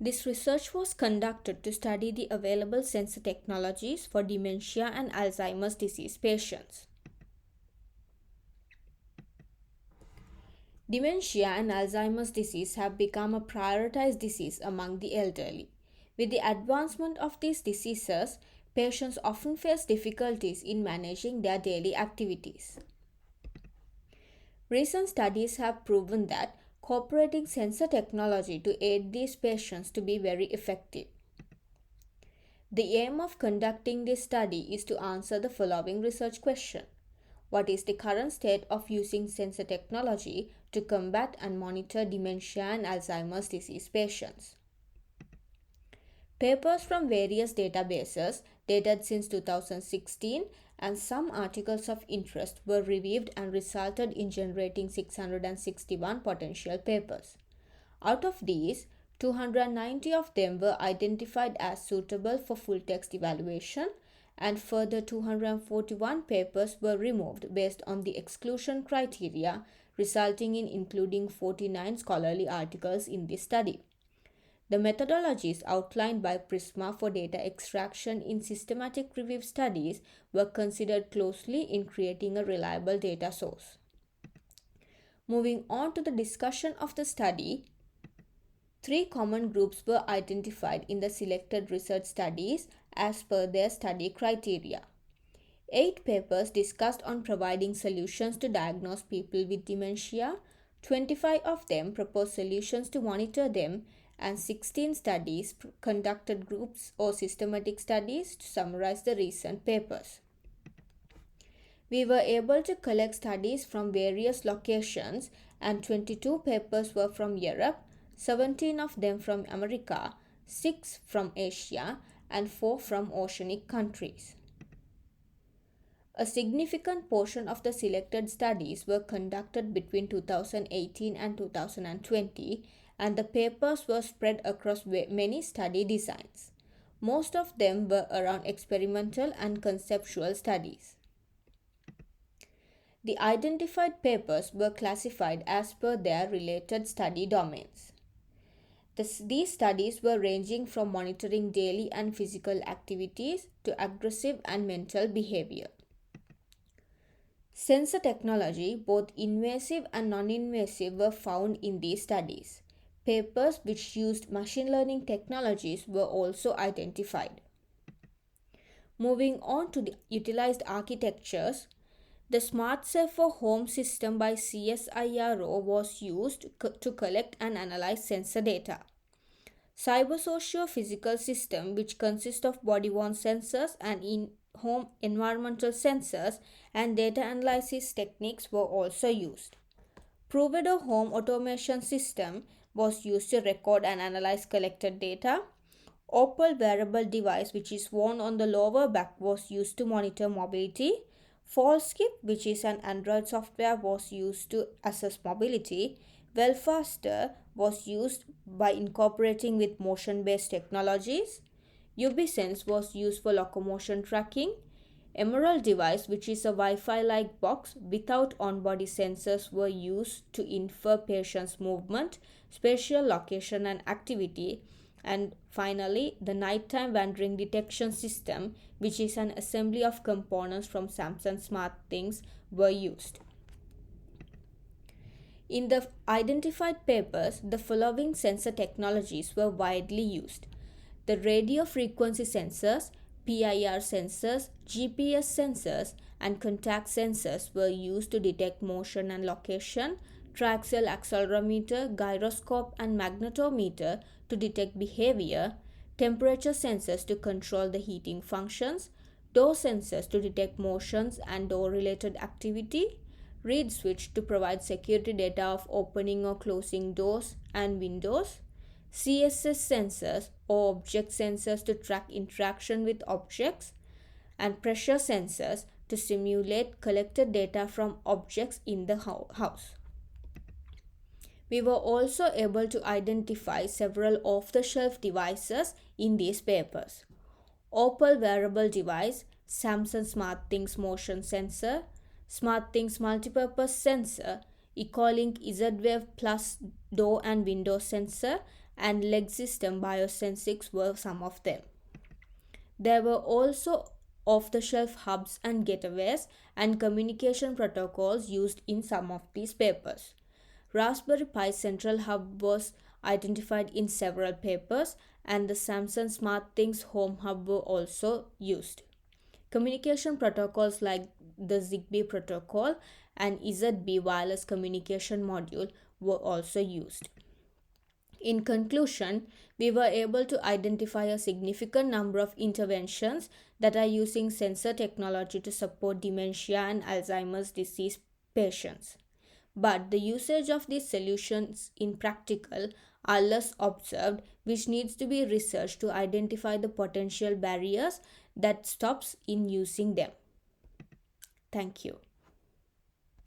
This research was conducted to study the available sensor technologies for dementia and Alzheimer's disease patients. Dementia and Alzheimer's disease have become a prioritized disease among the elderly. With the advancement of these diseases, patients often face difficulties in managing their daily activities. Recent studies have proven that cooperating sensor technology to aid these patients to be very effective. The aim of conducting this study is to answer the following research question. What is the current state of using sensor technology to combat and monitor dementia and Alzheimer's disease patients? Papers from various databases dated since 2016 and some articles of interest were reviewed and resulted in generating 661 potential papers. Out of these, 290 of them were identified as suitable for full text evaluation, and further 241 papers were removed based on the exclusion criteria, resulting in including 49 scholarly articles in this study. The methodologies outlined by PRISMA for data extraction in systematic review studies were considered closely in creating a reliable data source. Moving on to the discussion of the study, three common groups were identified in the selected research studies as per their study criteria. 8 papers discussed on providing solutions to diagnose people with dementia, 25 of them proposed solutions to monitor them, and 16 studies conducted groups or systematic studies to summarize the recent papers. We were able to collect studies from various locations, and 22 papers were from Europe, 17 of them from America, 6 from Asia, and 4 from oceanic countries. A significant portion of the selected studies were conducted between 2018 and 2020, and the papers were spread across many study designs. Most of them were around experimental and conceptual studies. The identified papers were classified as per their related study domains. These studies were ranging from monitoring daily and physical activities to aggressive and mental behavior. Sensor technology, both invasive and non-invasive, were found in these studies. Papers which used machine learning technologies were also identified. Moving on to the utilized architectures, the Smart Safe for Home system by CSIRO was used to collect and analyze sensor data. Cybersociophysical system, which consists of body-worn sensors and in-home environmental sensors and data analysis techniques were also used. Provider Home Automation System was used to record and analyze collected data. Opal wearable device, which is worn on the lower back, was used to monitor mobility. FallSkip, which is an Android software, was used to assess mobility. Wellfaster was used by incorporating with motion-based technologies. UbiSense was used for locomotion tracking. Emerald device, which is a Wi-Fi-like box without on-body sensors, were used to infer patients' movement, spatial location and activity. And finally, the nighttime wandering detection system, which is an assembly of components from Samsung SmartThings, were used. In the identified papers, the following sensor technologies were widely used: the radio frequency sensors, PIR sensors, GPS sensors, and contact sensors were used to detect motion and location, triaxial accelerometer, gyroscope, and magnetometer to detect behavior, temperature sensors to control the heating functions, door sensors to detect motions and door-related activity, read switch to provide security data of opening or closing doors and windows, CSS sensors or object sensors to track interaction with objects, and pressure sensors to simulate collected data from objects in the house. We were also able to identify several off-the-shelf devices in these papers: Opal wearable device, Samsung SmartThings motion sensor, SmartThings multipurpose sensor, Ecolink Z-Wave Plus door and window sensor, and leg system biosensics were some of them. There were also off the shelf hubs and gateways and communication protocols used in some of these papers. Raspberry Pi Central Hub was identified in several papers, and the Samsung SmartThings Home Hub were also used. Communication protocols like the Zigbee protocol and EZB wireless communication module were also used. In conclusion, we were able to identify a significant number of interventions that are using sensor technology to support dementia and Alzheimer's disease patients. But the usage of these solutions in practical are less observed, which needs to be researched to identify the potential barriers that stops in using them. Thank you.